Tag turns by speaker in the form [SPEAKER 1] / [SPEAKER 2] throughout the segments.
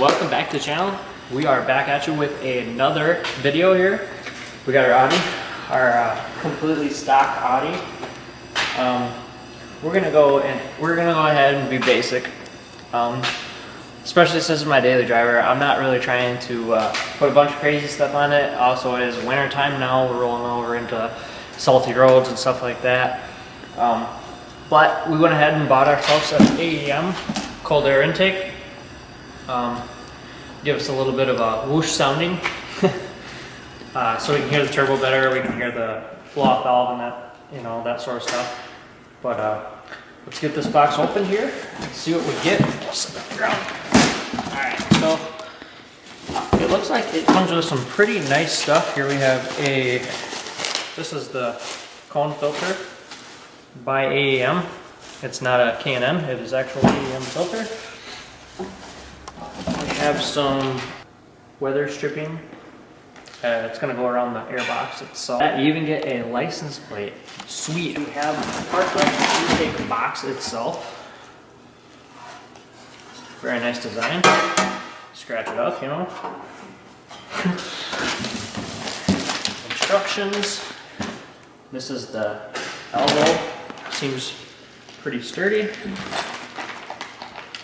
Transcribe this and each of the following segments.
[SPEAKER 1] welcome back to the channel. We are back at you with another video here. We got our Audi, our completely stock Audi. We're gonna go ahead and be basic. Especially since it's my daily driver, I'm not really trying to put a bunch of crazy stuff on it. Also, it is winter time now. We're rolling over into salty roads and stuff like that. But we went ahead and bought ourselves an AEM cold air intake. Give us a little bit of a whoosh sounding, so we can hear the turbo better. We can hear the blow-off valve and that, that sort of stuff. But let's get this box open here and see what we get. All right, so it looks like it comes with some pretty nice stuff. Here we have this is the cone filter by AEM. It's not a K&N, it is actual AEM filter. We have some weather stripping. It's going to go around the air box itself. You even get a license plate. Sweet. We have part of the intake box itself. Very nice design. Scratch it up, Instructions. This is the elbow. Seems pretty sturdy.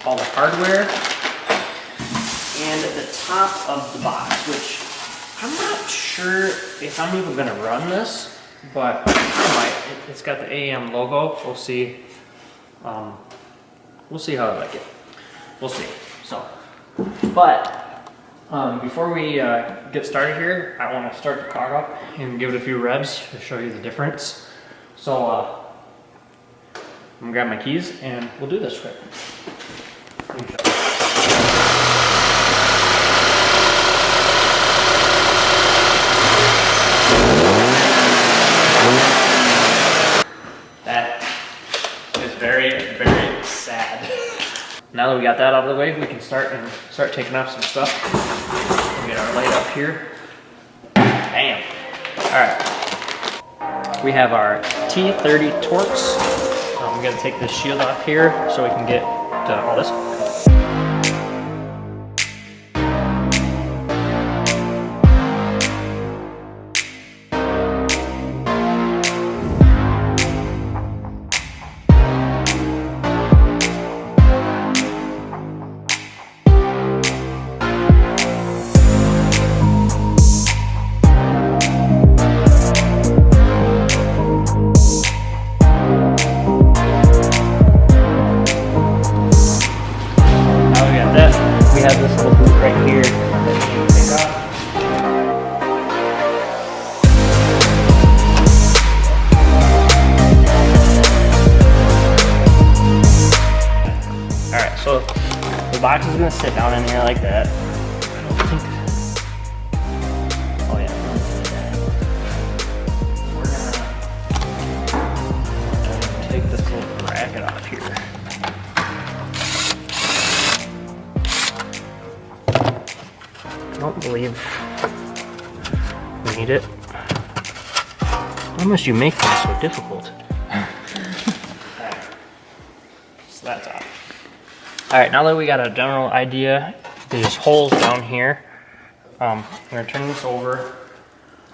[SPEAKER 1] All the hardware. And at the top of the box, which I'm not sure if I'm even going to run this, but I might. It's got the AEM logo. We'll see. We'll see how I like it. We'll see. So, but before we get started here, I want to start the car up and give it a few revs to show you the difference. So I'm gonna grab my keys and we'll do this quick. That is very, very sad. Now that we got that out of the way, we can start taking off some stuff. We'll get our light up here. Bam. All right. We have our T30 Torx. I'm gonna take this shield off here so we can get to all this. We have this little boot right here that you can take off. Alright, so the box is going to sit down in here like that. I don't think... Oh yeah. We're going to take this little bracket off here. I don't believe we need it. Why must you make them so difficult? So that's off. Alright, now that we got a general idea, there's holes down here. I'm going to turn this over.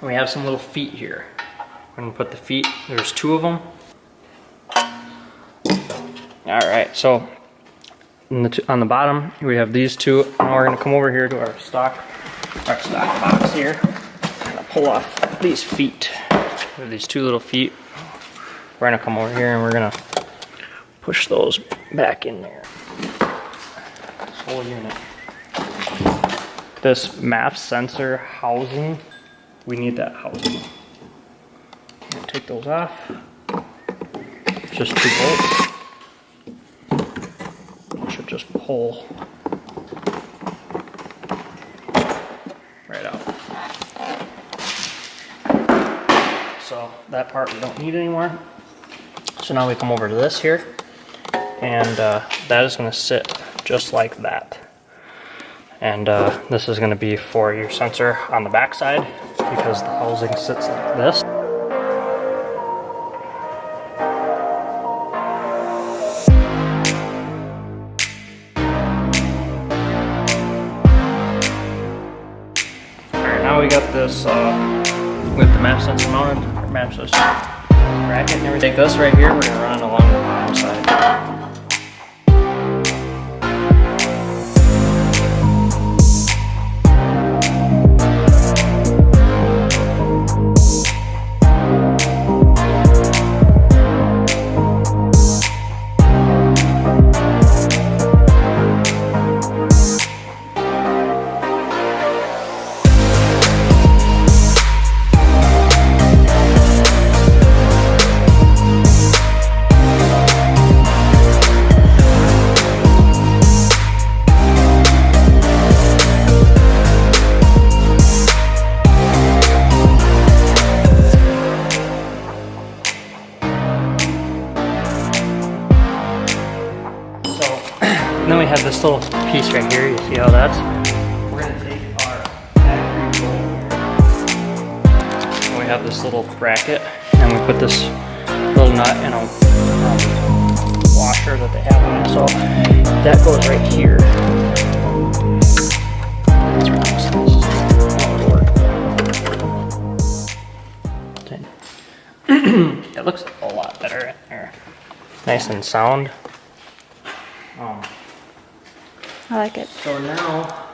[SPEAKER 1] And we have some little feet here. We're going to put the feet, there's two of them. Alright, so on the bottom we have these two. Now we're going to come over here to our stock box here. I'm going to pull off these feet. These two little feet. We're going to come over here and we're going to push those back in there. This whole unit. This MAF sensor housing, we need that housing. I'm going to take those off. Just 2 bolts. Should just pull right out. So that part we don't need anymore. So now we come over to this here, and that is going to sit just like that. And this is going to be for your sensor on the back side because the housing sits like this. we got this with the map sensor mounted, map sensor bracket and everything. Take this right here, we're gonna run along the bottom side. And then we have this little piece right here, you see how that's? We're gonna take our factory bolt here. And we have this little bracket, and we put this little nut in a washer that they have on it. So that goes right here. That's right. It looks a lot better in there. Nice and sound.
[SPEAKER 2] I like it.
[SPEAKER 1] So now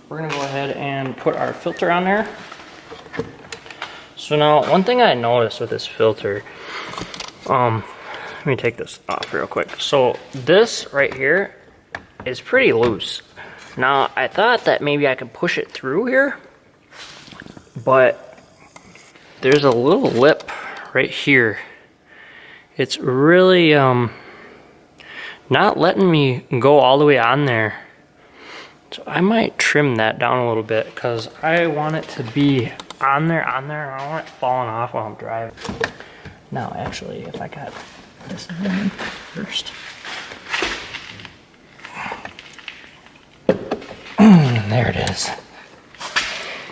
[SPEAKER 1] we're gonna go ahead and put our filter on there. So now one thing I noticed with this filter, let me take this off real quick. So this right here is pretty loose. Now I thought that maybe I could push it through here, but there's a little lip right here. It's really not letting me go all the way on there. So I might trim that down a little bit because I want it to be on there. I don't want it falling off while I'm driving. Now actually, if I got this in first. There it is.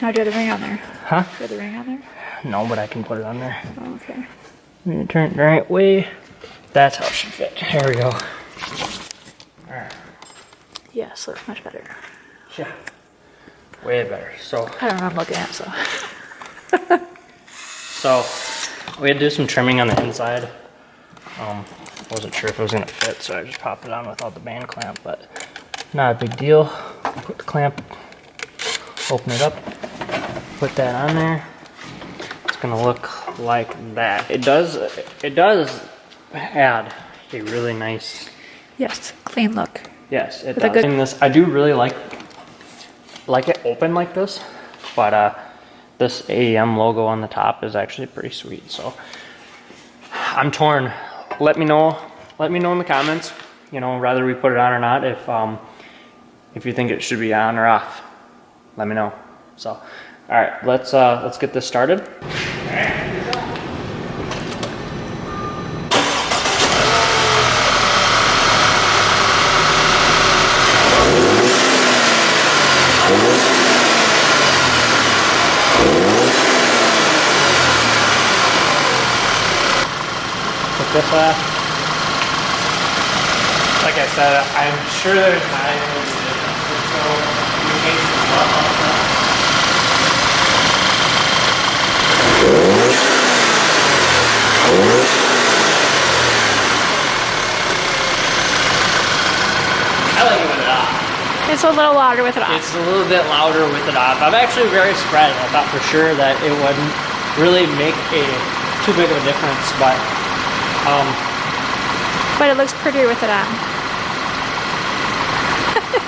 [SPEAKER 2] Now do you have the ring on there?
[SPEAKER 1] Huh?
[SPEAKER 2] Do you have the ring on there?
[SPEAKER 1] No, but I can put it on there.
[SPEAKER 2] Oh, okay.
[SPEAKER 1] I'm gonna turn it the right way. That's how it should fit. There we go. Alright.
[SPEAKER 2] Yes, looks much better.
[SPEAKER 1] Yeah. Way better. So
[SPEAKER 2] I don't know what I'm looking at, so.
[SPEAKER 1] So we had to do some trimming on the inside. Wasn't sure if it was gonna fit, so I just popped it on without the band clamp, but not a big deal. Put the clamp, open it up, put that on there. It's gonna look like that. It does add a really nice,
[SPEAKER 2] Yes, clean look.
[SPEAKER 1] yes, it
[SPEAKER 2] With a
[SPEAKER 1] does.
[SPEAKER 2] good-
[SPEAKER 1] And this, I do really like it open like this, but this AEM logo on the top is actually pretty sweet. So I'm torn. Let me know in the comments, you know, whether we put it on or not. If you think it should be on or off, let me know. So, all right, let's get this started. All right. This, like I said, I'm sure there's not even a difference. So we made some stuff on that. I like it with it off.
[SPEAKER 2] It's a little louder with it off.
[SPEAKER 1] It's a little bit louder with it off. I'm actually very surprised. I thought for sure that it wouldn't really make too big of a difference, but
[SPEAKER 2] it looks prettier with it on.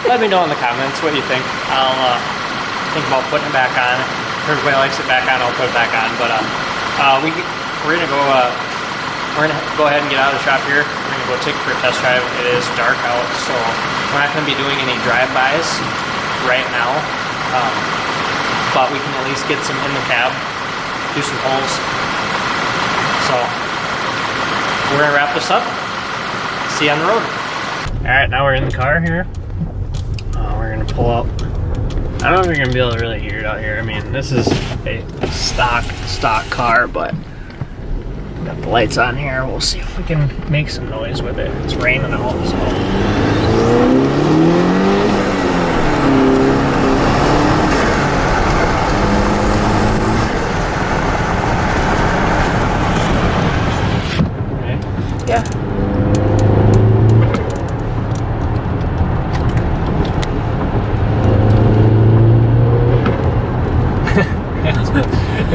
[SPEAKER 1] let me know in the comments what you think. I'll think about putting it back on. If everybody likes it back on, I'll put it back on. But we're gonna go ahead and get out of the shop here. We're gonna go take it for a test drive. It is dark out, so we're not gonna be doing any drive-bys right now. But we can at least get some in the cab, do some holes. So we're gonna wrap this up. See you on the road. All right, now we're in the car here. We're gonna pull out. I don't know if you're gonna be able to really hear it out here. I mean, this is a stock car, but got the lights on here. We'll see if we can make some noise with it. It's raining out, so.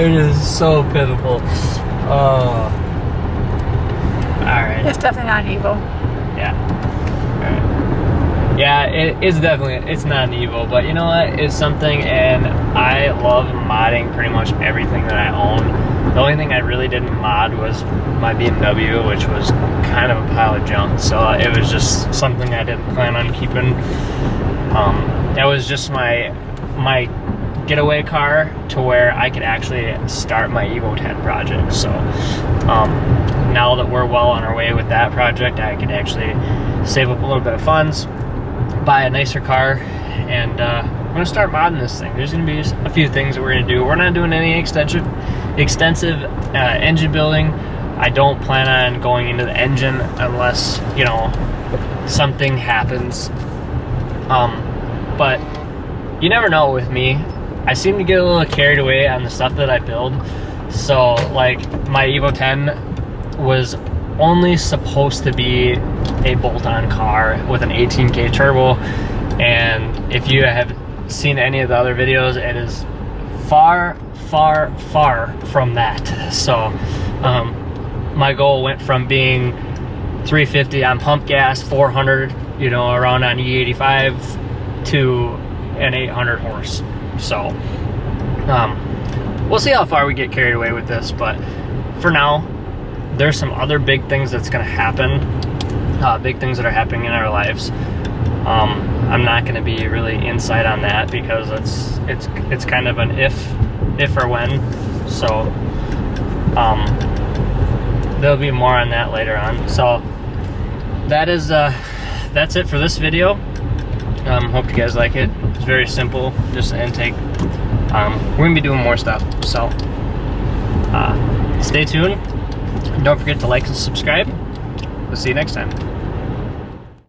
[SPEAKER 3] It is so pitiful. Oh. Alright.
[SPEAKER 2] It's definitely not an Evo.
[SPEAKER 3] Yeah. Alright. Yeah, it's definitely, it's not an Evo, but you know what? It's something, and I love modding pretty much everything that I own. The only thing I really didn't mod was my BMW, which was kind of a pile of junk. So it was just something I didn't plan on keeping. That was just my getaway car to where I could actually start my Evo 10 project. So now that we're well on our way with that project, I could actually save up a little bit of funds, buy a nicer car, and we're gonna start modding this thing. There's gonna be a few things that we're gonna do. We're not doing any extensive engine building. I don't plan on going into the engine unless, you know, something happens. But you never know with me. I seem to get a little carried away on the stuff that I build. So like my Evo 10 was only supposed to be a bolt-on car with an 18K turbo, and if you have seen any of the other videos, it is far from that. So my goal went from being 350 on pump gas, 400, you know, around on E85, to an 800 horse. So we'll see how far we get carried away with this, but for now there's some other big things that's going to happen, big things that are happening in our lives. I'm not going to be really insight on that because it's kind of an if or when. So there'll be more on that later on. So that is that's it for this video. Hope you guys like it. It's very simple, just an intake. We're gonna be doing more stuff, so stay tuned. Don't forget to like and subscribe. We'll see you next time.